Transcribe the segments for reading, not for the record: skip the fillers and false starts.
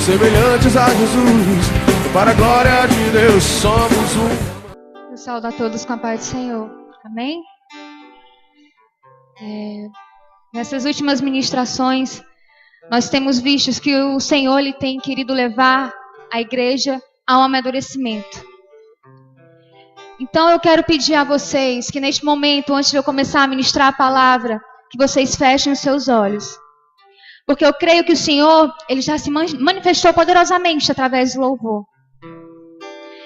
semelhantes a Jesus. Para a glória de Deus somos um. Eu saúdo a todos com a paz do Senhor. Amém? Nessas últimas ministrações, nós temos visto que o Senhor ele tem querido levar a igreja ao amadurecimento. Então eu quero pedir a vocês que neste momento, antes de eu começar a ministrar a palavra, que vocês fechem os seus olhos. Porque eu creio que o Senhor, ele já se manifestou poderosamente através do louvor.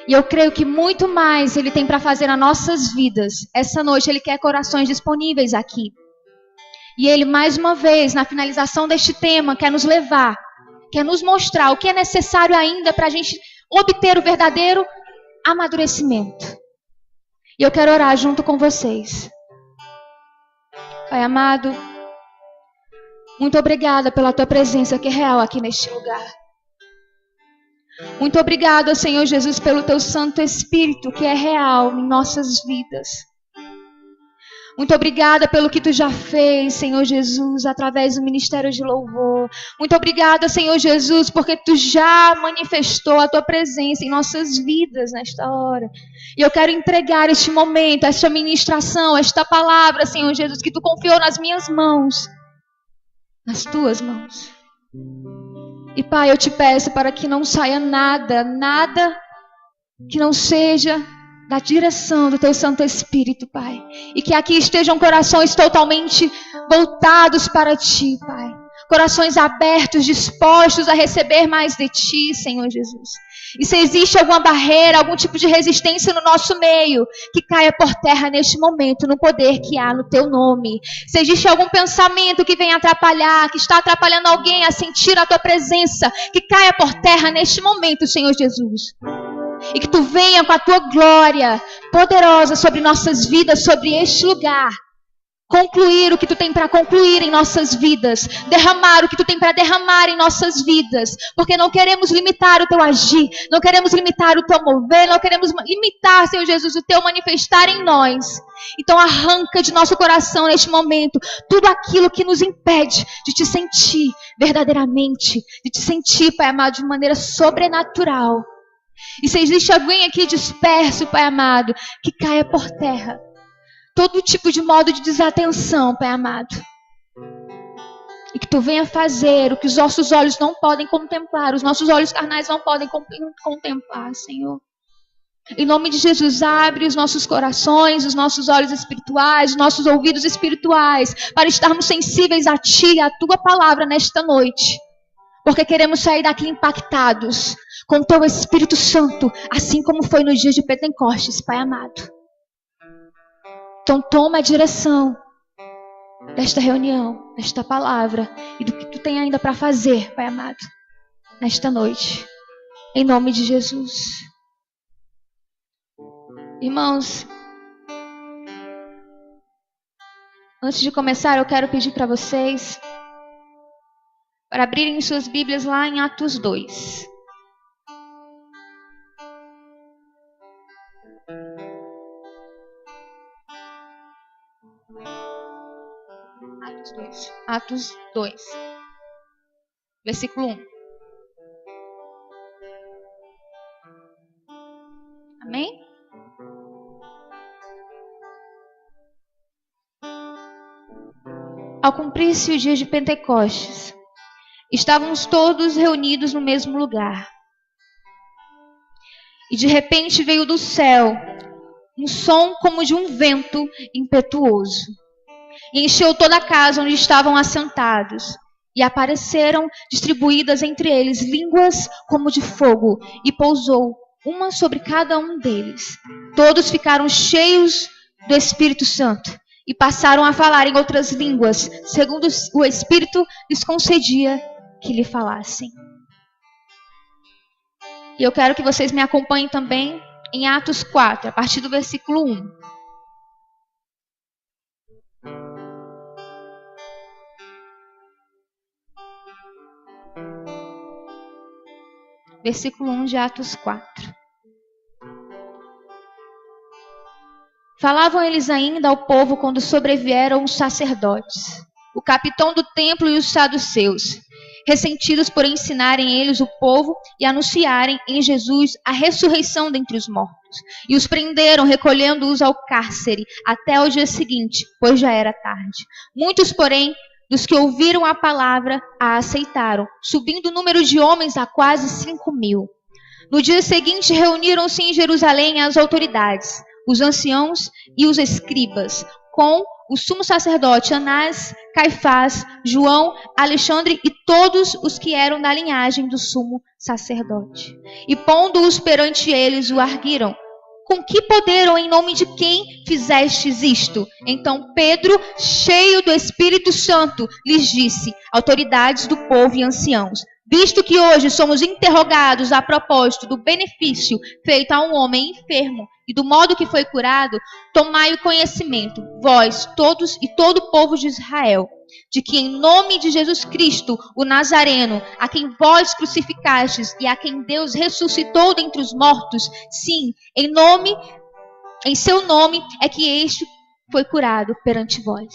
E eu creio que muito mais ele tem para fazer nas nossas vidas. Essa noite ele quer corações disponíveis aqui. E ele mais uma vez, na finalização deste tema, quer nos levar, quer nos mostrar o que é necessário ainda para a gente obter o verdadeiro amadurecimento. E eu quero orar junto com vocês. Pai amado, muito obrigada pela tua presença que é real aqui neste lugar. Muito obrigada, Senhor Jesus, pelo teu Santo Espírito que é real em nossas vidas. Muito obrigada pelo que tu já fez, Senhor Jesus, através do ministério de louvor. Muito obrigada, Senhor Jesus, porque tu já manifestou a tua presença em nossas vidas nesta hora. E eu quero entregar este momento, esta ministração, esta palavra, Senhor Jesus, que tu confiou nas minhas mãos, nas tuas mãos. E Pai, eu te peço para que não saia nada que não seja da direção do teu Santo Espírito, Pai. E que aqui estejam corações totalmente voltados para ti, Pai. Corações abertos, dispostos a receber mais de ti, Senhor Jesus. E se existe alguma barreira, algum tipo de resistência no nosso meio, que caia por terra neste momento, no poder que há no teu nome. Se existe algum pensamento que venha atrapalhar, que está atrapalhando alguém a sentir a tua presença, que caia por terra neste momento, Senhor Jesus. E que tu venha com a tua glória poderosa sobre nossas vidas, sobre este lugar. Concluir o que tu tem para concluir em nossas vidas. Derramar o que tu tem para derramar em nossas vidas. Porque não queremos limitar o teu agir. Não queremos limitar o teu mover. Não queremos limitar, Senhor Jesus, o teu manifestar em nós. Então arranca de nosso coração neste momento tudo aquilo que nos impede de te sentir verdadeiramente. De te sentir, Pai amado, de maneira sobrenatural. E se existe alguém aqui disperso, Pai amado, que caia por terra. Todo tipo de modo de desatenção, Pai amado. E que tu venha fazer o que os nossos olhos não podem contemplar. Os nossos olhos carnais não podem contemplar, Senhor. Em nome de Jesus, abre os nossos corações, os nossos olhos espirituais, os nossos ouvidos espirituais, para estarmos sensíveis a ti e a tua palavra nesta noite. Porque queremos sair daqui impactados com o teu Espírito Santo, assim como foi nos dias de Pentecostes, Pai amado. Então toma a direção desta reunião, desta palavra e do que tu tem ainda para fazer, Pai amado, nesta noite. Em nome de Jesus. Irmãos, antes de começar, eu quero pedir para vocês para abrirem suas Bíblias lá em Atos 2. Atos 2, versículo 1. Amém? Ao cumprir-se o dia de Pentecostes, estávamos todos reunidos no mesmo lugar. E de repente veio do céu um som como de um vento impetuoso. E encheu toda a casa onde estavam assentados. E apareceram distribuídas entre eles línguas como de fogo. E pousou uma sobre cada um deles. Todos ficaram cheios do Espírito Santo. E passaram a falar em outras línguas, segundo o Espírito lhes concedia que lhe falassem. E eu quero que vocês me acompanhem também em Atos 4, a partir do versículo 1. Versículo 1 de Atos 4. Falavam eles ainda ao povo quando sobrevieram os sacerdotes, o capitão do templo e os saduceus, ressentidos por ensinarem eles o povo e anunciarem em Jesus a ressurreição dentre os mortos. E os prenderam, recolhendo-os ao cárcere, até o dia seguinte, pois já era tarde. Muitos, porém, dos que ouviram a palavra, a aceitaram, subindo o número de homens a quase 5.000. No dia seguinte, reuniram-se em Jerusalém as autoridades, os anciãos e os escribas, com o sumo sacerdote Anás, Caifás, João, Alexandre e todos os que eram da linhagem do sumo sacerdote. E pondo-os perante eles, o arguiram: com que poder ou em nome de quem fizestes isto? Então Pedro, cheio do Espírito Santo, lhes disse: autoridades do povo e anciãos, visto que hoje somos interrogados a propósito do benefício feito a um homem enfermo e do modo que foi curado, tomai o conhecimento, vós todos e todo o povo de Israel, de que em nome de Jesus Cristo, o Nazareno, a quem vós crucificastes e a quem Deus ressuscitou dentre os mortos, sim, em seu nome é que este foi curado perante vós.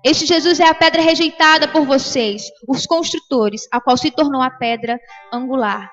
Este Jesus é a pedra rejeitada por vocês, os construtores, a qual se tornou a pedra angular.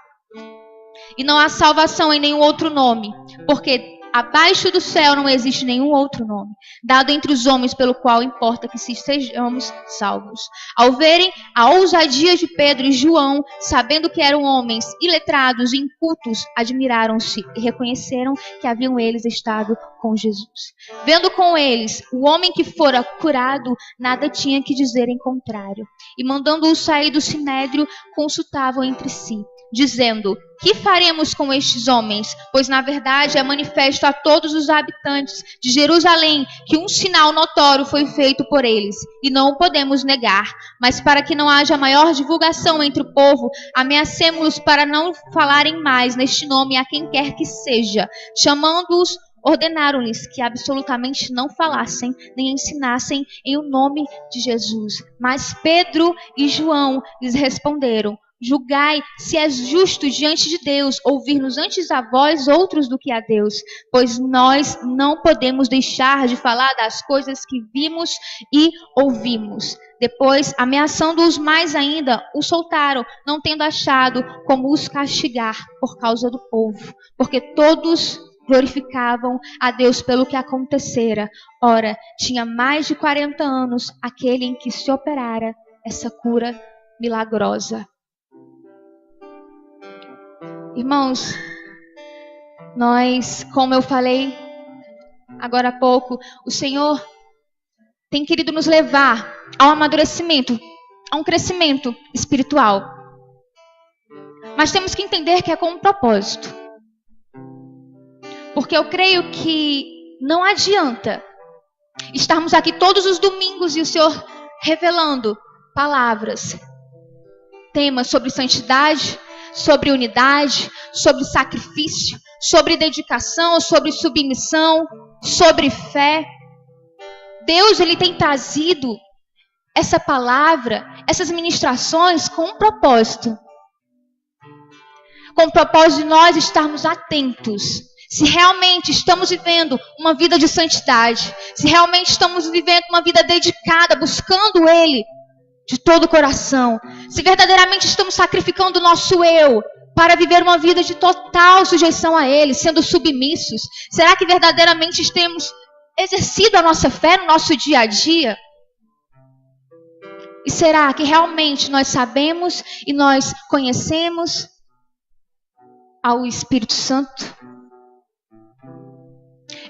E não há salvação em nenhum outro nome, porque abaixo do céu não existe nenhum outro nome, dado entre os homens pelo qual importa que sejamos salvos. Ao verem a ousadia de Pedro e João, sabendo que eram homens iletrados e incultos, admiraram-se e reconheceram que haviam eles estado com Jesus. Vendo com eles o homem que fora curado, nada tinha que dizer em contrário. E mandando-o sair do sinédrio, consultavam entre si, dizendo: que faremos com estes homens? Pois na verdade é manifesto a todos os habitantes de Jerusalém que um sinal notório foi feito por eles, e não o podemos negar. Mas para que não haja maior divulgação entre o povo, ameacemo-los para não falarem mais neste nome a quem quer que seja. Chamando-os, ordenaram-lhes que absolutamente não falassem nem ensinassem em o nome de Jesus. Mas Pedro e João lhes responderam: julgai se é justo diante de Deus ouvir-nos antes a vós outros do que a Deus, pois nós não podemos deixar de falar das coisas que vimos e ouvimos. Depois, ameaçando-os mais ainda, os soltaram, não tendo achado como os castigar por causa do povo, porque todos glorificavam a Deus pelo que acontecera. Ora, tinha mais de 40 anos aquele em que se operara essa cura milagrosa. Irmãos, nós, como eu falei agora há pouco, o Senhor tem querido nos levar ao amadurecimento, a um crescimento espiritual. Mas temos que entender que é com um propósito. Porque eu creio que não adianta estarmos aqui todos os domingos e o Senhor revelando palavras, temas sobre santidade, sobre unidade, sobre sacrifício, sobre dedicação, sobre submissão, sobre fé. Deus, Ele tem trazido essa palavra, essas ministrações com um propósito. Com o propósito de nós estarmos atentos. Se realmente estamos vivendo uma vida de santidade, se realmente estamos vivendo uma vida dedicada, buscando Ele de todo o coração, se verdadeiramente estamos sacrificando o nosso eu para viver uma vida de total sujeição a Ele, sendo submissos, será que verdadeiramente temos exercido a nossa fé no nosso dia a dia? E será que realmente nós sabemos e nós conhecemos ao Espírito Santo?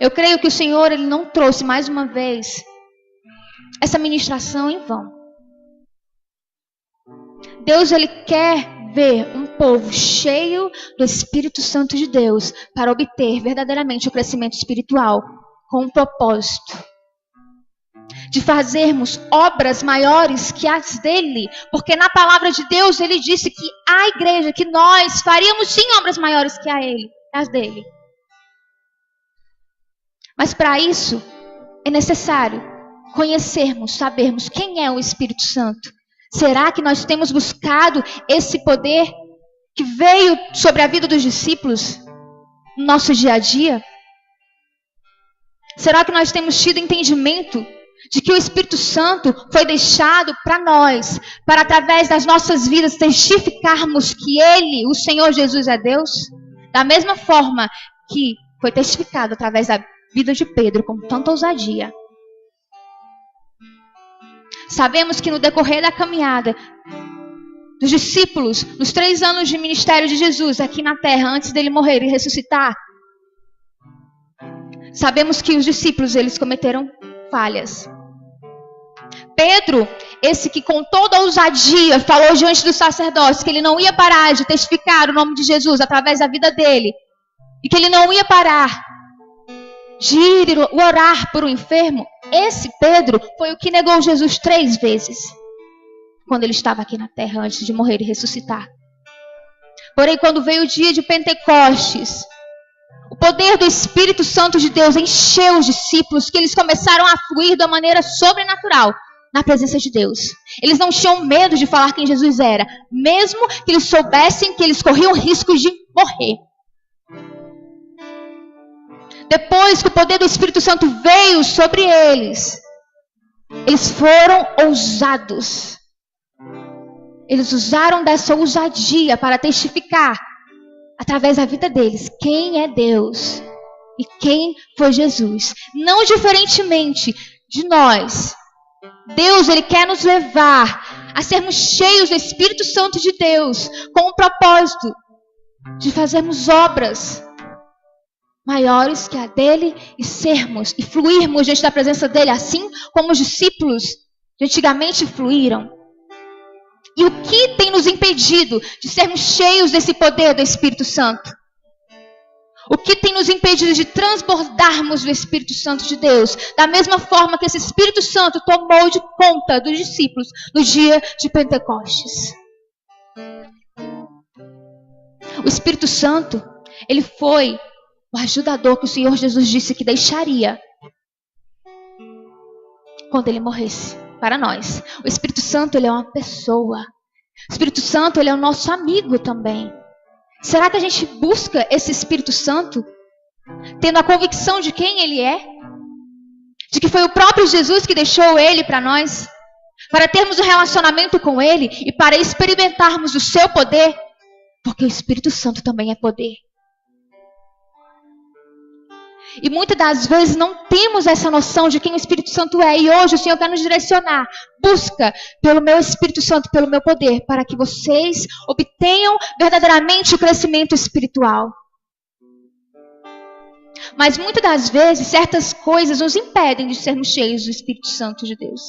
Eu creio que o Senhor, Ele não trouxe mais uma vez essa ministração em vão. Deus, Ele quer ver um povo cheio do Espírito Santo de Deus para obter verdadeiramente o crescimento espiritual com um propósito de fazermos obras maiores que as dele, porque na palavra de Deus Ele disse que a igreja, que nós faríamos sim obras maiores que as dele. Mas para isso é necessário conhecermos, sabermos quem é o Espírito Santo. Será que nós temos buscado esse poder que veio sobre a vida dos discípulos no nosso dia a dia? Será que nós temos tido entendimento de que o Espírito Santo foi deixado para nós, para através das nossas vidas testificarmos que Ele, o Senhor Jesus, é Deus, da mesma forma que foi testificado através da vida de Pedro com tanta ousadia. Sabemos que no decorrer da caminhada dos discípulos, nos 3 anos de ministério de Jesus aqui na terra, antes dele morrer e ressuscitar, sabemos que os discípulos, eles cometeram falhas. Pedro, esse que com toda ousadia falou diante dos sacerdotes que ele não ia parar de testificar o nome de Jesus através da vida dele, e que ele não ia parar de ir orar por um enfermo, esse Pedro foi o que negou Jesus 3 vezes, quando ele estava aqui na terra antes de morrer e ressuscitar. Porém, quando veio o dia de Pentecostes, o poder do Espírito Santo de Deus encheu os discípulos, que eles começaram a fluir de uma maneira sobrenatural na presença de Deus. Eles não tinham medo de falar quem Jesus era, mesmo que eles soubessem que eles corriam risco de morrer. Depois que o poder do Espírito Santo veio sobre eles, eles foram ousados. Eles usaram dessa ousadia para testificar, através da vida deles, quem é Deus e quem foi Jesus. Não diferentemente de nós, Deus, Ele quer nos levar a sermos cheios do Espírito Santo de Deus, com o propósito de fazermos obras maiores que a dele e sermos e fluirmos diante da presença dele, assim como os discípulos de antigamente fluíram. E o que tem nos impedido de sermos cheios desse poder do Espírito Santo? O que tem nos impedido de transbordarmos do Espírito Santo de Deus? Da mesma forma que esse Espírito Santo tomou de conta dos discípulos no dia de Pentecostes. O Espírito Santo, ele foi o ajudador que o Senhor Jesus disse que deixaria quando ele morresse para nós. O Espírito Santo, ele é uma pessoa. O Espírito Santo, ele é o nosso amigo também. Será que a gente busca esse Espírito Santo tendo a convicção de quem ele é? De que foi o próprio Jesus que deixou ele para nós? Para termos um relacionamento com ele e para experimentarmos o seu poder? Porque o Espírito Santo também é poder. E muitas das vezes não temos essa noção de quem o Espírito Santo é. E hoje o Senhor quer nos direcionar. Busca pelo meu Espírito Santo, pelo meu poder, para que vocês obtenham verdadeiramente o crescimento espiritual. Mas muitas das vezes certas coisas nos impedem de sermos cheios do Espírito Santo de Deus.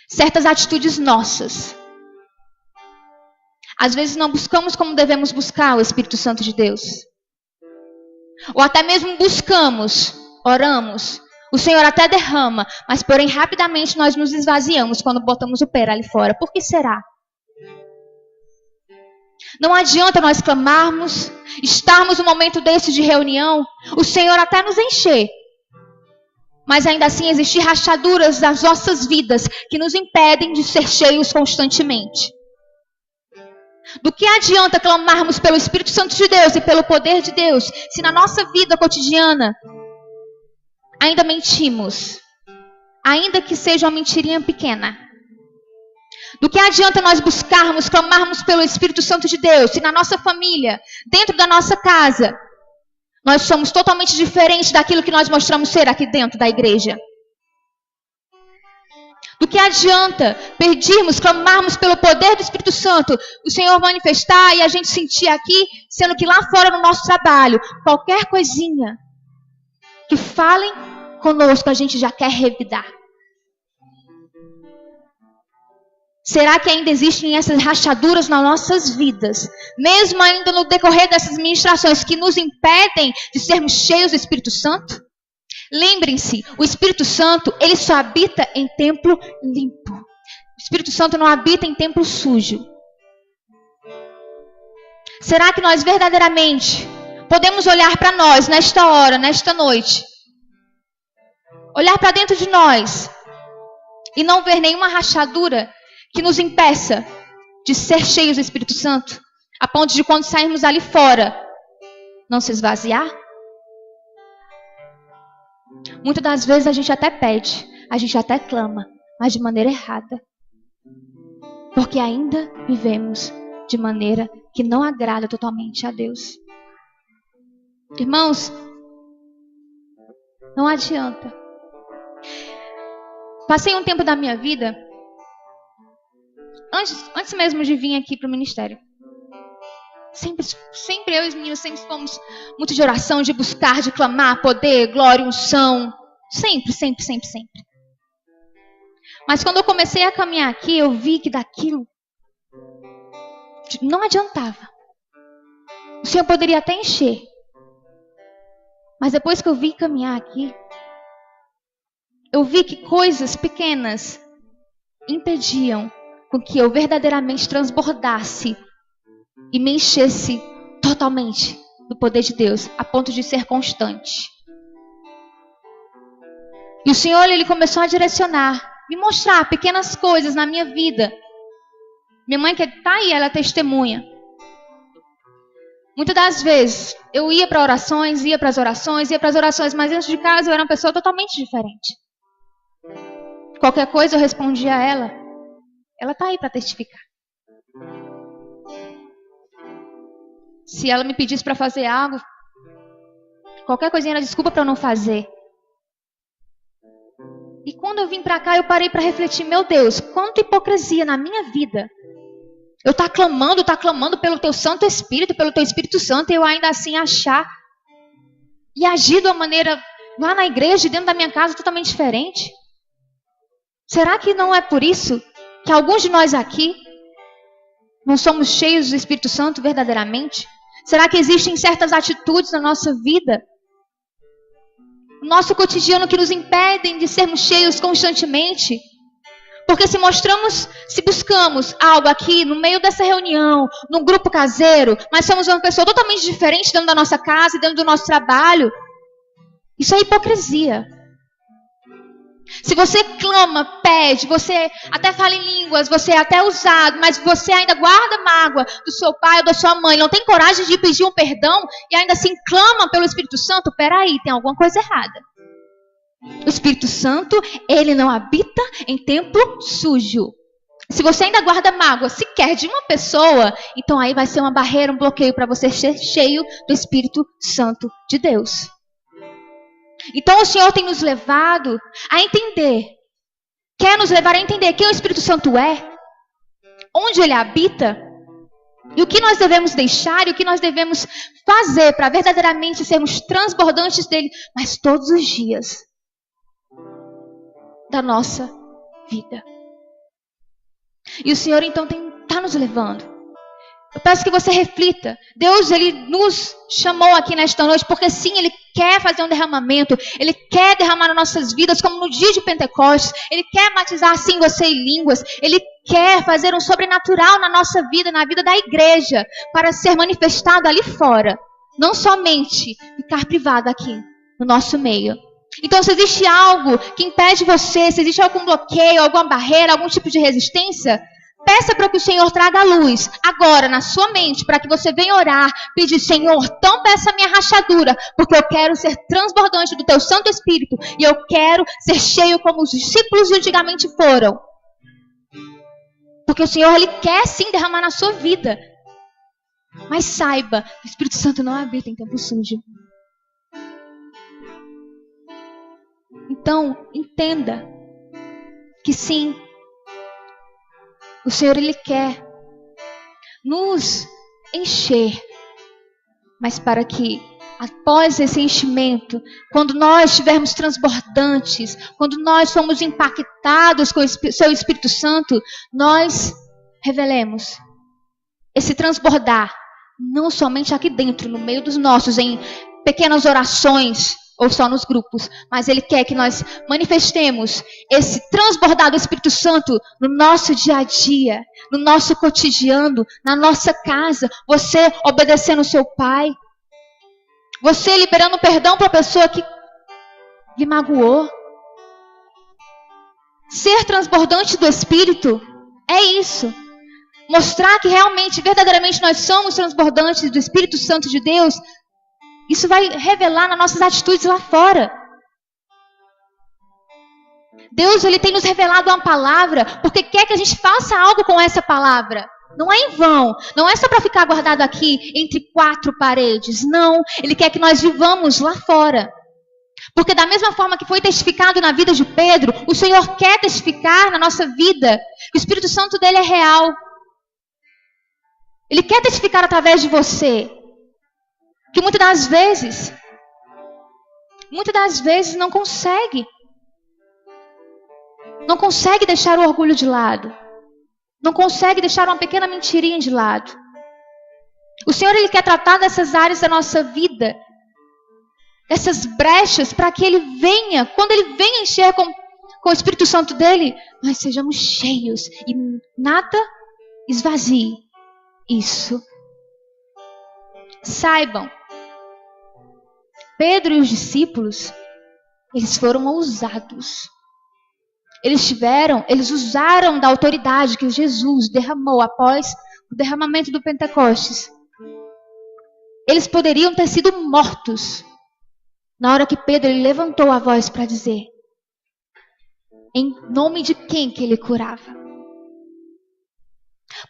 Certas atitudes nossas. Às vezes não buscamos como devemos buscar o Espírito Santo de Deus. Ou até mesmo buscamos, oramos, o Senhor até derrama, mas porém rapidamente nós nos esvaziamos quando botamos o pé ali fora. Por que será? Não adianta nós clamarmos, estarmos num momento desse de reunião, o Senhor até nos encher, mas ainda assim existir rachaduras das nossas vidas que nos impedem de ser cheios constantemente. Do que adianta clamarmos pelo Espírito Santo de Deus e pelo poder de Deus, se na nossa vida cotidiana ainda mentimos, ainda que seja uma mentirinha pequena? Do que adianta nós buscarmos, clamarmos pelo Espírito Santo de Deus, se na nossa família, dentro da nossa casa, nós somos totalmente diferentes daquilo que nós mostramos ser aqui dentro da igreja? Do que adianta pedirmos, clamarmos pelo poder do Espírito Santo, o Senhor manifestar e a gente sentir aqui, sendo que lá fora no nosso trabalho, qualquer coisinha que falem conosco, a gente já quer revidar? Será que ainda existem essas rachaduras nas nossas vidas, mesmo ainda no decorrer dessas ministrações, que nos impedem de sermos cheios do Espírito Santo? Lembrem-se, o Espírito Santo, ele só habita em templo limpo. O Espírito Santo não habita em templo sujo. Será que nós verdadeiramente podemos olhar para nós nesta hora, nesta noite, olhar para dentro de nós e não ver nenhuma rachadura que nos impeça de ser cheios do Espírito Santo, a ponto de quando sairmos ali fora, não se esvaziar? Muitas das vezes a gente até pede, a gente até clama, mas de maneira errada. Porque ainda vivemos de maneira que não agrada totalmente a Deus. Irmãos, não adianta. Passei um tempo da minha vida, antes mesmo de vir aqui para o ministério. Sempre eu e os meninos sempre fomos muito de oração, de buscar, de clamar, poder, glória, unção. Sempre. Mas quando eu comecei a caminhar aqui, eu vi que daquilo não adiantava. O Senhor poderia até encher. Mas depois que eu vi caminhar aqui, eu vi que coisas pequenas impediam com que eu verdadeiramente transbordasse e me enchesse totalmente do poder de Deus, a ponto de ser constante. E o Senhor, Ele começou a direcionar, me mostrar pequenas coisas na minha vida. Minha mãe que está aí, ela é testemunha. Muitas das vezes, eu ia para orações, ia para as orações, mas dentro de casa eu era uma pessoa totalmente diferente. Qualquer coisa eu respondia a ela. Ela está aí para testificar. Se ela me pedisse para fazer algo, qualquer coisinha era desculpa para eu não fazer. E quando eu vim para cá, eu parei para refletir, meu Deus, quanta hipocrisia na minha vida. Eu estou clamando pelo teu Santo Espírito, pelo teu Espírito Santo, e eu ainda assim achar e agir de uma maneira lá na igreja, dentro da minha casa, totalmente diferente. Será que não é por isso que alguns de nós aqui não somos cheios do Espírito Santo verdadeiramente? Será que existem certas atitudes na nossa vida, no nosso cotidiano, que nos impedem de sermos cheios constantemente? Porque se buscamos algo aqui no meio dessa reunião, num grupo caseiro, mas somos uma pessoa totalmente diferente dentro da nossa casa, dentro do nosso trabalho, isso é hipocrisia. Se você clama, pede, você até fala em línguas, você é até usado, mas você ainda guarda mágoa do seu pai ou da sua mãe, não tem coragem de pedir um perdão e ainda assim clama pelo Espírito Santo, peraí, tem alguma coisa errada. O Espírito Santo, ele não habita em templo sujo. Se você ainda guarda mágoa sequer de uma pessoa, então aí vai ser uma barreira, um bloqueio para você ser cheio do Espírito Santo de Deus. Então o Senhor tem nos levado a entender, quer nos levar a entender quem o Espírito Santo é, onde ele habita, e o que nós devemos deixar e o que nós devemos fazer para verdadeiramente sermos transbordantes dele, mas todos os dias da nossa vida. E o Senhor então está nos levando. Eu peço que você reflita. Deus, Ele nos chamou aqui nesta noite porque sim, Ele quer fazer um derramamento. Ele quer derramar nas nossas vidas como no dia de Pentecostes. Ele quer batizar sim você em línguas. Ele quer fazer um sobrenatural na nossa vida, na vida da igreja, para ser manifestado ali fora. Não somente ficar privado aqui no nosso meio. Então, se existe algo que impede você, se existe algum bloqueio, alguma barreira, algum tipo de resistência, peça para que o Senhor traga a luz agora na sua mente, para que você venha orar, pedir, Senhor, tampa essa minha rachadura, porque eu quero ser transbordante do teu Santo Espírito e eu quero ser cheio como os discípulos de antigamente foram. Porque o Senhor, Ele quer sim derramar na sua vida. Mas saiba, o Espírito Santo não habita em tempo sujo. Então, entenda que sim, o Senhor, Ele quer nos encher, mas para que após esse enchimento, quando nós estivermos transbordantes, quando nós somos impactados com o seu Espírito Santo, nós revelemos esse transbordar, não somente aqui dentro, no meio dos nossos, em pequenas orações, ou só nos grupos, mas Ele quer que nós manifestemos esse transbordar do Espírito Santo no nosso dia a dia, no nosso cotidiano, na nossa casa, você obedecendo o seu pai, você liberando perdão para a pessoa que lhe magoou. Ser transbordante do Espírito é isso. Mostrar que realmente, verdadeiramente nós somos transbordantes do Espírito Santo de Deus. Isso vai revelar nas nossas atitudes lá fora. Deus, Ele tem nos revelado uma palavra porque quer que a gente faça algo com essa palavra. Não é em vão, não é só para ficar guardado aqui entre quatro paredes. Não, Ele quer que nós vivamos lá fora. Porque da mesma forma que foi testificado na vida de Pedro, o Senhor quer testificar na nossa vida que o Espírito Santo dele é real. Ele quer testificar através de você. Que muitas das vezes não consegue. Não consegue deixar o orgulho de lado. Não consegue deixar uma pequena mentirinha de lado. O Senhor, Ele quer tratar dessas áreas da nossa vida, essas brechas, para que Ele venha, quando Ele venha encher com o Espírito Santo dEle, nós sejamos cheios e nada esvazie isso. Saibam, Pedro e os discípulos, eles foram ousados. Eles usaram da autoridade que Jesus derramou após o derramamento do Pentecostes. Eles poderiam ter sido mortos na hora que Pedro ele levantou a voz para dizer em nome de quem que ele curava.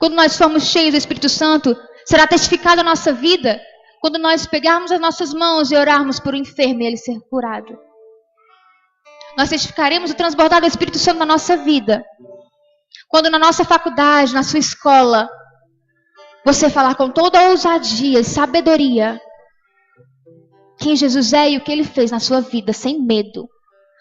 Quando nós formos cheios do Espírito Santo, será testificado a nossa vida quando nós pegarmos as nossas mãos e orarmos por um enfermo e ele ser curado. Nós testificaremos o transbordar do Espírito Santo na nossa vida. Quando na nossa faculdade, na sua escola, você falar com toda a ousadia e sabedoria quem Jesus é e o que Ele fez na sua vida, sem medo.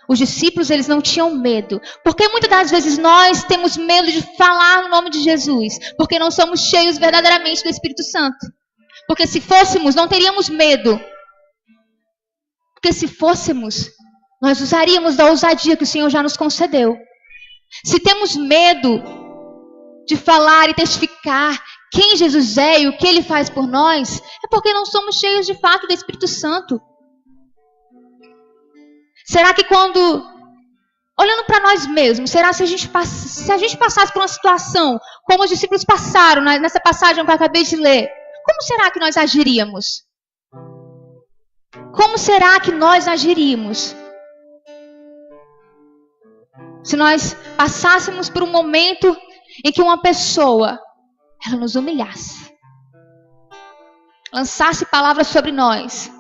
Os discípulos, eles não tinham medo. Porque muitas das vezes nós temos medo de falar no nome de Jesus. Porque não somos cheios verdadeiramente do Espírito Santo. Porque se fôssemos, não teríamos medo. Porque se fôssemos, nós usaríamos da ousadia que o Senhor já nos concedeu. Se temos medo de falar e testificar quem Jesus é e o que Ele faz por nós, é porque não somos cheios de fato do Espírito Santo. Será que quando, olhando para nós mesmos, será se a gente passasse por uma situação como os discípulos passaram nessa passagem que eu acabei de ler, como será que nós agiríamos? Como será que nós agiríamos? Se nós passássemos por um momento em que uma pessoa, ela nos humilhasse, lançasse palavras sobre nós,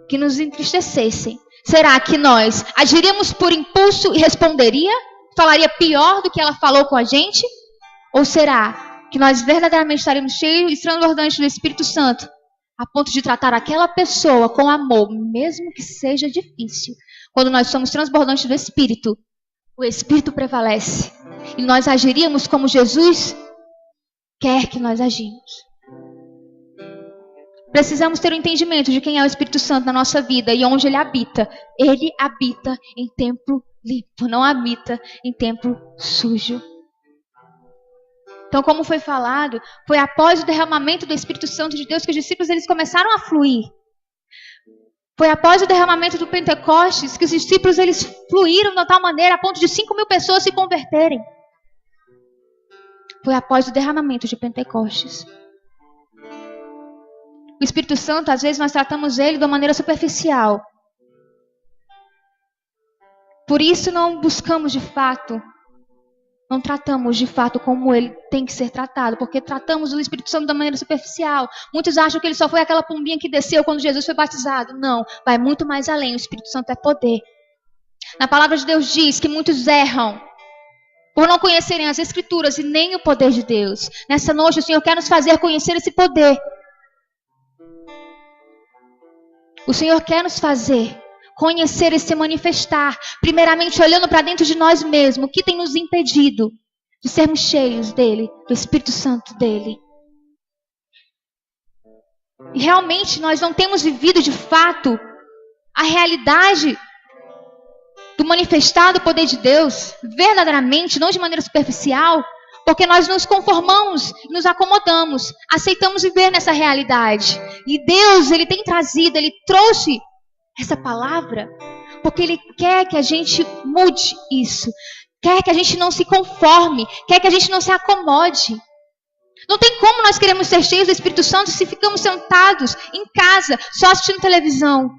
que nos entristecessem, será que nós agiríamos por impulso e responderia? Falaria pior do que ela falou com a gente? Ou será que nós verdadeiramente estaremos cheios e transbordantes do Espírito Santo, a ponto de tratar aquela pessoa com amor, mesmo que seja difícil? Quando nós somos transbordantes do Espírito, o Espírito prevalece. E nós agiríamos como Jesus quer que nós agimos. Precisamos ter o entendimento de quem é o Espírito Santo na nossa vida e onde Ele habita. Ele habita em templo limpo, não habita em templo sujo. Então, como foi falado, foi após o derramamento do Espírito Santo de Deus que os discípulos eles começaram a fluir. Foi após o derramamento do Pentecostes que os discípulos eles fluíram de tal maneira a ponto de 5.000 pessoas se converterem. Foi após o derramamento de Pentecostes. O Espírito Santo, às vezes nós tratamos ele de uma maneira superficial. Por isso não buscamos de fato, não tratamos de fato como ele tem que ser tratado, porque tratamos o Espírito Santo de uma maneira superficial. Muitos acham que ele só foi aquela pombinha que desceu quando Jesus foi batizado. Não, vai muito mais além. O Espírito Santo é poder. Na palavra de Deus diz que muitos erram por não conhecerem as Escrituras e nem o poder de Deus. Nessa noite o Senhor quer nos fazer conhecer esse poder. O Senhor quer nos fazer conhecer e se manifestar, primeiramente olhando para dentro de nós mesmos, o que tem nos impedido de sermos cheios dele, do Espírito Santo dele. E realmente nós não temos vivido de fato a realidade do manifestar do poder de Deus, verdadeiramente, não de maneira superficial, porque nós nos conformamos, nos acomodamos, aceitamos viver nessa realidade. E Deus, Ele tem trazido, Ele trouxe essa palavra, porque Ele quer que a gente mude isso. Quer que a gente não se conforme, quer que a gente não se acomode. Não tem como nós queremos ser cheios do Espírito Santo se ficamos sentados em casa, só assistindo televisão.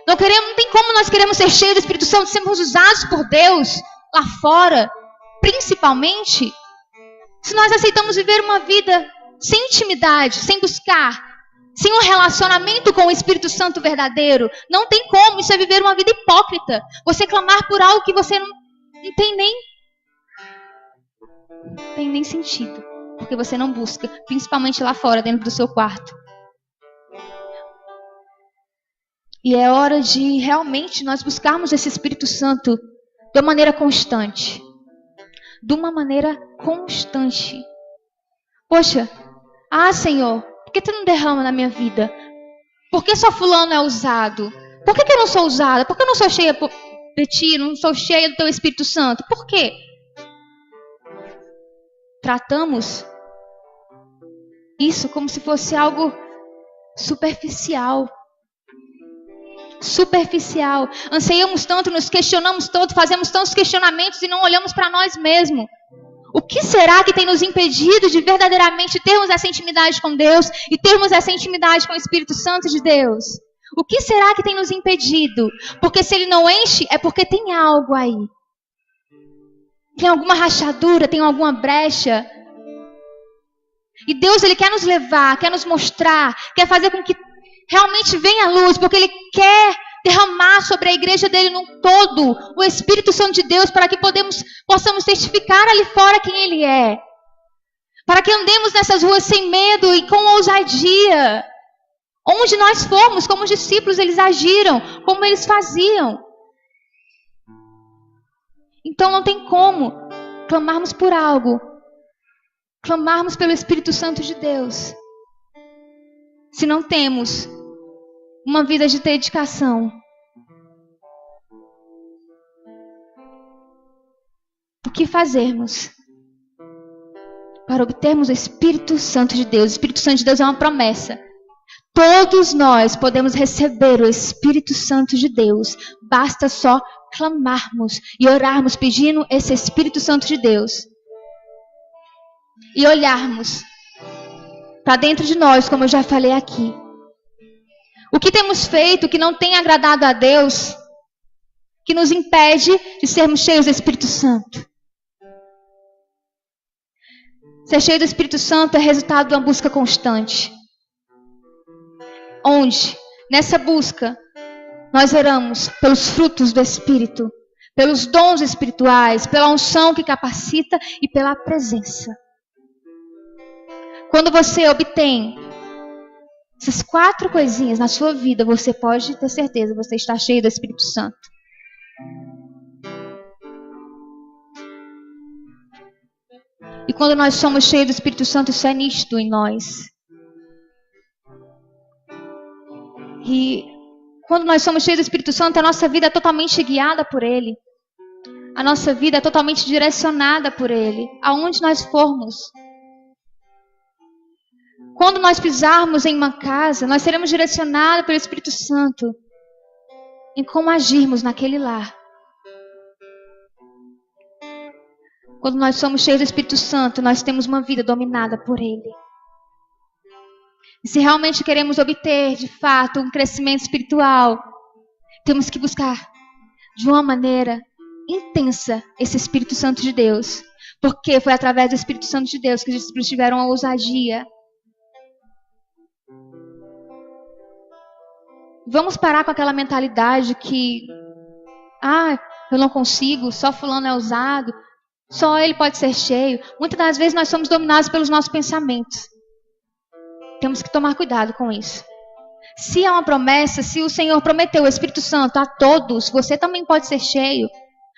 Não tem como nós queremos ser cheios do Espírito Santo, sermos usados por Deus lá fora, principalmente, se nós aceitamos viver uma vida sem intimidade, sem buscar, sem um relacionamento com o Espírito Santo verdadeiro. Não tem como, isso é viver uma vida hipócrita. Você clamar por algo que você não tem nem sentido, porque você não busca, principalmente lá fora, dentro do seu quarto. E é hora de realmente nós buscarmos esse Espírito Santo de uma maneira constante. De uma maneira constante. Poxa, Senhor, por que tu não derrama na minha vida? Por que só fulano é usado? Por que eu não sou usada? Por que eu não sou cheia de ti? Não sou cheia do teu Espírito Santo? Por quê? Tratamos isso como se fosse algo superficial. Superficial. Anseiamos tanto, nos questionamos tanto, fazemos tantos questionamentos e não olhamos para nós mesmos. O que será que tem nos impedido de verdadeiramente termos essa intimidade com Deus e termos essa intimidade com o Espírito Santo de Deus? O que será que tem nos impedido? Porque se ele não enche, é porque tem algo aí. Tem alguma rachadura, tem alguma brecha. E Deus, ele quer nos levar, quer nos mostrar, quer fazer com que realmente venha a luz, porque ele quer derramar sobre a igreja dele num todo o Espírito Santo de Deus, para que possamos testificar ali fora quem ele é. Para que andemos nessas ruas sem medo e com ousadia. Onde nós formos, como os discípulos, eles agiram, como eles faziam. Então não tem como clamarmos por algo, clamarmos pelo Espírito Santo de Deus, se não temos uma vida de dedicação. O que fazermos para obtermos o Espírito Santo de Deus? O Espírito Santo de Deus é uma promessa. Todos nós podemos receber o Espírito Santo de Deus. Basta só clamarmos e orarmos pedindo esse Espírito Santo de Deus. E olharmos para dentro de nós, como eu já falei aqui. O que temos feito que não tem agradado a Deus, que nos impede de sermos cheios do Espírito Santo? Ser cheio do Espírito Santo é resultado de uma busca constante. Onde, nessa busca, nós oramos pelos frutos do Espírito, pelos dons espirituais, pela unção que capacita e pela presença. Quando você obtém essas 4 coisinhas na sua vida, você pode ter certeza, você está cheio do Espírito Santo. E quando nós somos cheios do Espírito Santo, isso é nítido em nós. E quando nós somos cheios do Espírito Santo, a nossa vida é totalmente guiada por Ele. A nossa vida é totalmente direcionada por Ele, aonde nós formos. Quando nós pisarmos em uma casa, nós seremos direcionados pelo Espírito Santo em como agirmos naquele lar. Quando nós somos cheios do Espírito Santo, nós temos uma vida dominada por Ele. E se realmente queremos obter, de fato, um crescimento espiritual, temos que buscar de uma maneira intensa esse Espírito Santo de Deus. Porque foi através do Espírito Santo de Deus que os discípulos tiveram a ousadia. Vamos parar com aquela mentalidade que, eu não consigo, só fulano é usado, só ele pode ser cheio. Muitas das vezes nós somos dominados pelos nossos pensamentos. Temos que tomar cuidado com isso. Se é uma promessa, se o Senhor prometeu o Espírito Santo a todos, você também pode ser cheio.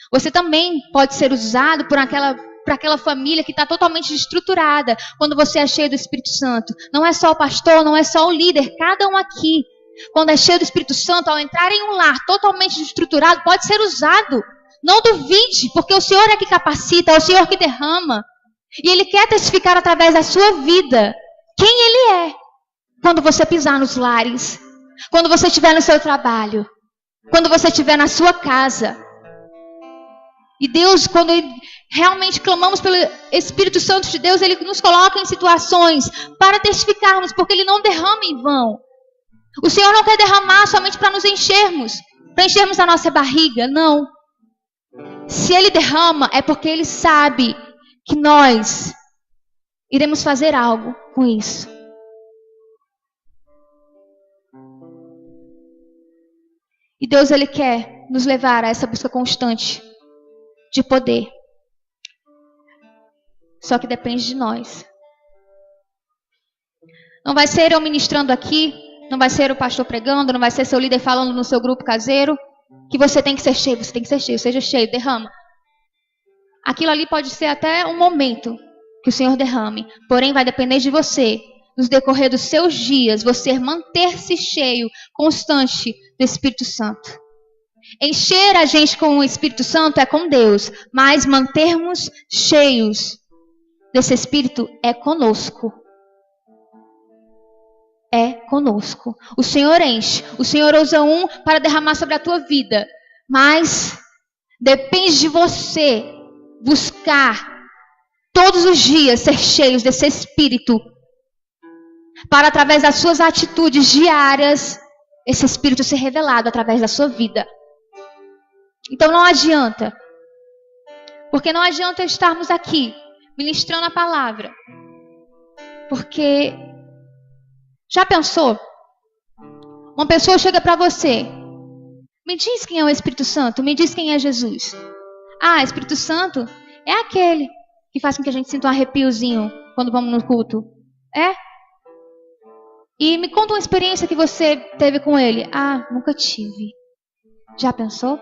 Você também pode ser usado por aquela família que está totalmente desestruturada quando você é cheio do Espírito Santo. Não é só o pastor, não é só o líder, cada um aqui. Quando é cheio do Espírito Santo, ao entrar em um lar totalmente desestruturado, pode ser usado. Não duvide, porque o Senhor é que capacita, é o Senhor que derrama. E Ele quer testificar através da sua vida quem Ele é. Quando você pisar nos lares, quando você estiver no seu trabalho, quando você estiver na sua casa. E Deus, quando realmente clamamos pelo Espírito Santo de Deus, Ele nos coloca em situações para testificarmos, porque Ele não derrama em vão. O Senhor não quer derramar somente para nos enchermos, para enchermos a nossa barriga, não. Se Ele derrama, é porque Ele sabe que nós iremos fazer algo com isso. E Deus, Ele quer nos levar a essa busca constante de poder. Só que depende de nós. Não vai ser eu ministrando aqui, não vai ser o pastor pregando, não vai ser seu líder falando no seu grupo caseiro que você tem que ser cheio, você tem que ser cheio, seja cheio, derrama. Aquilo ali pode ser até um momento que o Senhor derrame, porém vai depender de você, no decorrer dos seus dias, você manter-se cheio, constante do Espírito Santo. Encher a gente com o Espírito Santo é com Deus, mas mantermos cheios desse Espírito é conosco. É conosco. O Senhor enche. O Senhor usa um para derramar sobre a tua vida. Mas depende de você buscar todos os dias ser cheios desse Espírito. Para através das suas atitudes diárias, esse Espírito ser revelado através da sua vida. Então não adianta. Porque não adianta estarmos aqui ministrando a palavra. Porque já pensou? Uma pessoa chega para você. Me diz quem é o Espírito Santo. Me diz quem é Jesus. Ah, Espírito Santo é aquele que faz com que a gente sinta um arrepiozinho quando vamos no culto. É? E me conta uma experiência que você teve com ele. Ah, nunca tive. Já pensou?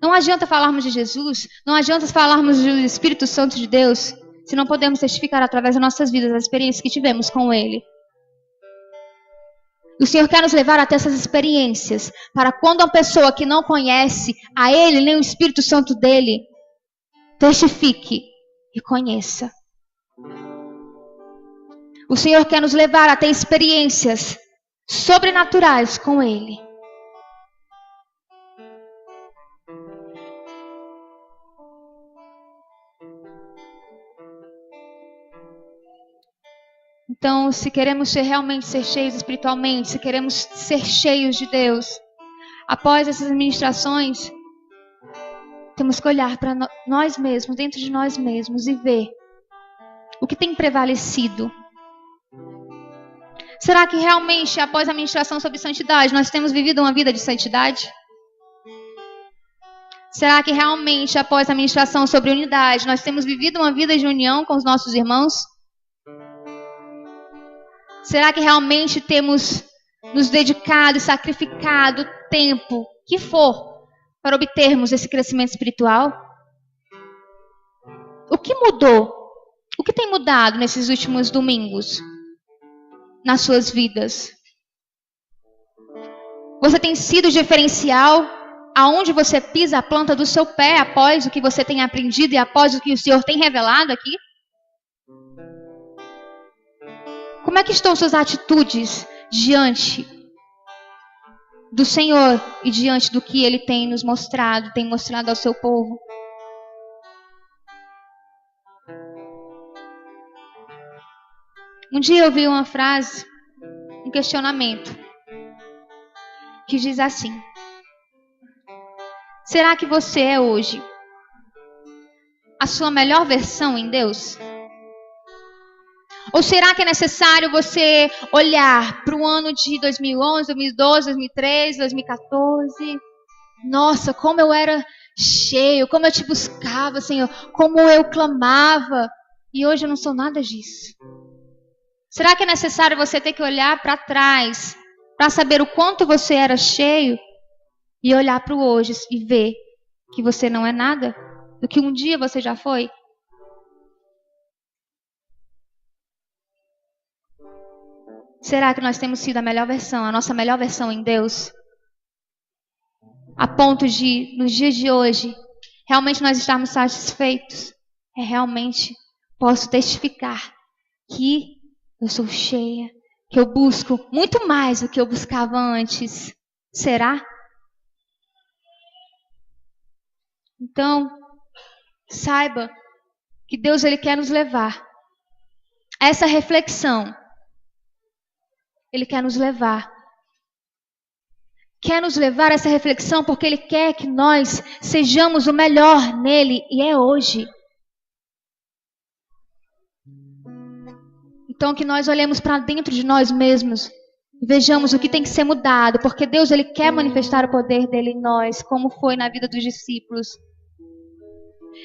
Não adianta falarmos de Jesus. Não adianta falarmos do Espírito Santo de Deus se não podemos testificar através das nossas vidas as experiências que tivemos com Ele. O Senhor quer nos levar até essas experiências, para quando uma pessoa que não conhece a Ele, nem o Espírito Santo dEle, testifique e conheça. O Senhor quer nos levar até experiências sobrenaturais com Ele. Então, se queremos realmente ser cheios espiritualmente, se queremos ser cheios de Deus, após essas ministrações, temos que olhar para nós mesmos, dentro de nós mesmos, e ver o que tem prevalecido. Será que realmente, após a ministração sobre santidade, nós temos vivido uma vida de santidade? Será que realmente, após a ministração sobre unidade, nós temos vivido uma vida de união com os nossos irmãos? Será que realmente temos nos dedicado e sacrificado o tempo que for para obtermos esse crescimento espiritual? O que mudou? O que tem mudado nesses últimos domingos nas suas vidas? Você tem sido diferencial aonde você pisa a planta do seu pé após o que você tem aprendido e após o que o Senhor tem revelado aqui? Como é que estão suas atitudes diante do Senhor e diante do que Ele tem nos mostrado, tem mostrado ao seu povo? Um dia eu vi uma frase, um questionamento, que diz assim: será que você é hoje a sua melhor versão em Deus? Ou será que é necessário você olhar para o ano de 2011, 2012, 2013, 2014? Nossa, como eu era cheio, como eu te buscava, Senhor, como eu clamava. E hoje eu não sou nada disso. Será que é necessário você ter que olhar para trás para saber o quanto você era cheio e olhar para o hoje e ver que você não é nada do que um dia você já foi? Será que nós temos sido a melhor versão, a nossa melhor versão em Deus? A ponto de, nos dias de hoje, realmente nós estarmos satisfeitos? Realmente posso testificar que eu sou cheia, que eu busco muito mais do que eu buscava antes. Será? Então, saiba que Deus Ele quer nos levar a essa reflexão. Ele quer nos levar. Quer nos levar a essa reflexão porque Ele quer que nós sejamos o melhor nele e é hoje. Então que nós olhemos para dentro de nós mesmos e vejamos o que tem que ser mudado, porque Deus Ele quer manifestar o poder dele em nós, como foi na vida dos discípulos.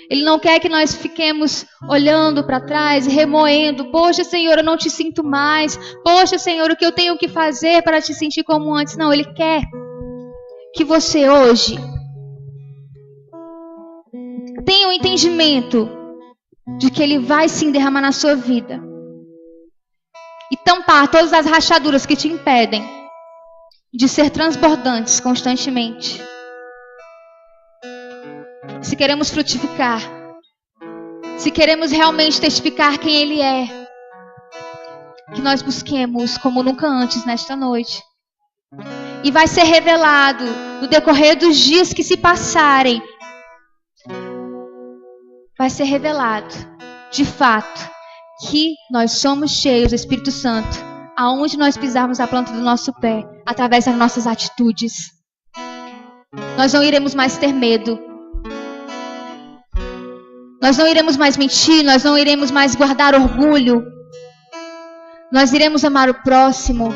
Ele não quer que nós fiquemos olhando para trás e remoendo. Poxa, Senhor, eu não te sinto mais. Poxa, Senhor, o que eu tenho que fazer para te sentir como antes? Não, Ele quer que você hoje tenha o entendimento de que Ele vai sim derramar na sua vida e tampar todas as rachaduras que te impedem de ser transbordantes constantemente. Se queremos frutificar, se queremos realmente testificar quem Ele é, que nós busquemos como nunca antes nesta noite. E vai ser revelado no decorrer dos dias que se passarem. Vai ser revelado, de fato, que nós somos cheios do Espírito Santo, aonde nós pisarmos a planta do nosso pé, através das nossas atitudes. Nós não iremos mais ter medo. Nós não iremos mais mentir, nós não iremos mais guardar orgulho. Nós iremos amar o próximo.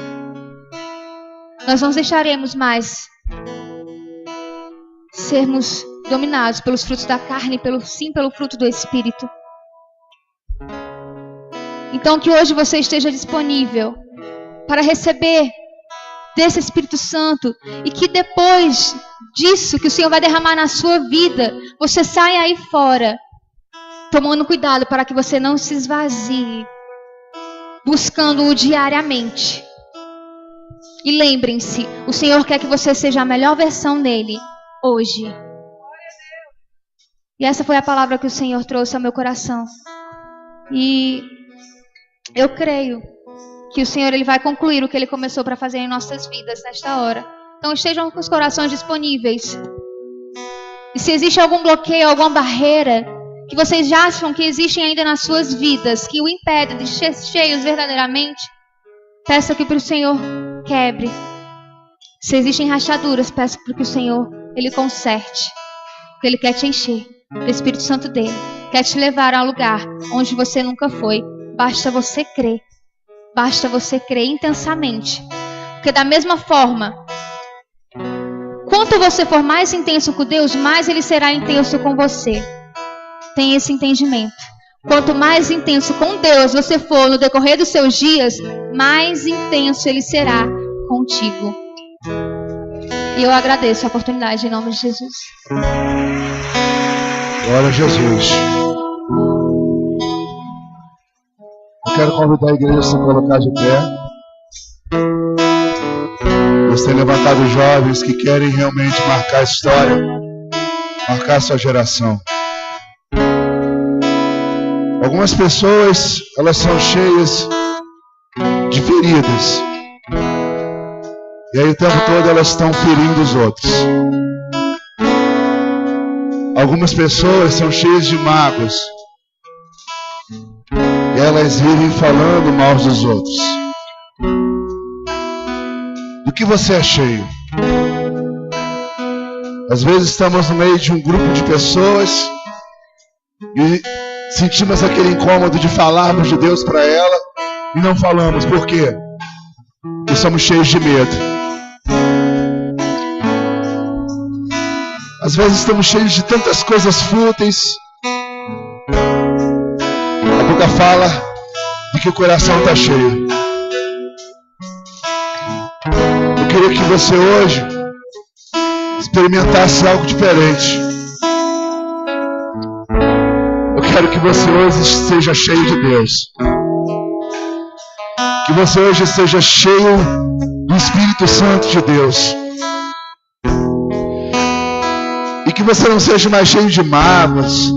Nós não deixaremos mais sermos dominados pelos frutos da carne, pelo fruto do Espírito. Então que hoje você esteja disponível para receber desse Espírito Santo e que depois disso que o Senhor vai derramar na sua vida, você saia aí fora tomando cuidado para que você não se esvazie, buscando-o diariamente. E lembrem-se, o Senhor quer que você seja a melhor versão dele hoje. E essa foi a palavra que o Senhor trouxe ao meu coração. E eu creio que o Senhor Ele vai concluir o que Ele começou para fazer em nossas vidas nesta hora. Então estejam com os corações disponíveis. E se existe algum bloqueio, alguma barreira que vocês já acham que existem ainda nas suas vidas, que o impedem de ser cheios verdadeiramente, peça que para o Senhor quebre. Se existem rachaduras, peça para que o Senhor Ele conserte. Porque Ele quer te encher do Espírito Santo dele. Quer te levar a um lugar onde você nunca foi. Basta você crer. Basta você crer intensamente. Porque da mesma forma, quanto você for mais intenso com Deus, mais Ele será intenso com você. Tenha esse entendimento. Quanto mais intenso com Deus você for no decorrer dos seus dias, mais intenso Ele será contigo. E eu agradeço a oportunidade em nome de Jesus. Glória a Jesus. Eu quero convidar a igreja a se colocar de pé. Deus tem levantado jovens que querem realmente marcar a história, marcar a sua geração. Algumas pessoas, elas são cheias de feridas. E aí o tempo todo elas estão ferindo os outros. Algumas pessoas são cheias de mágoas. E elas vivem falando mal dos outros. Do que você é cheio? Às vezes estamos no meio de um grupo de pessoas e sentimos aquele incômodo de falarmos de Deus para ela e não falamos. Por quê? Porque somos cheios de medo. Às vezes estamos cheios de tantas coisas fúteis. A boca fala de que o coração está cheio. Eu queria que você hoje experimentasse algo diferente. Eu quero que você hoje seja cheio de Deus. Que você hoje seja cheio do Espírito Santo de Deus. E que você não seja mais cheio de mágoas,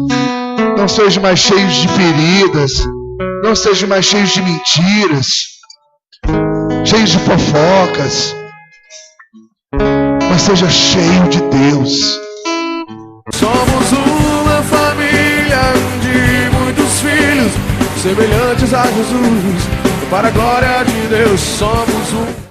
não seja mais cheio de feridas, não seja mais cheio de mentiras, cheio de fofocas, mas seja cheio de Deus. Somos uma família de muitos filhos, semelhantes a Jesus. para a glória de Deus somos um.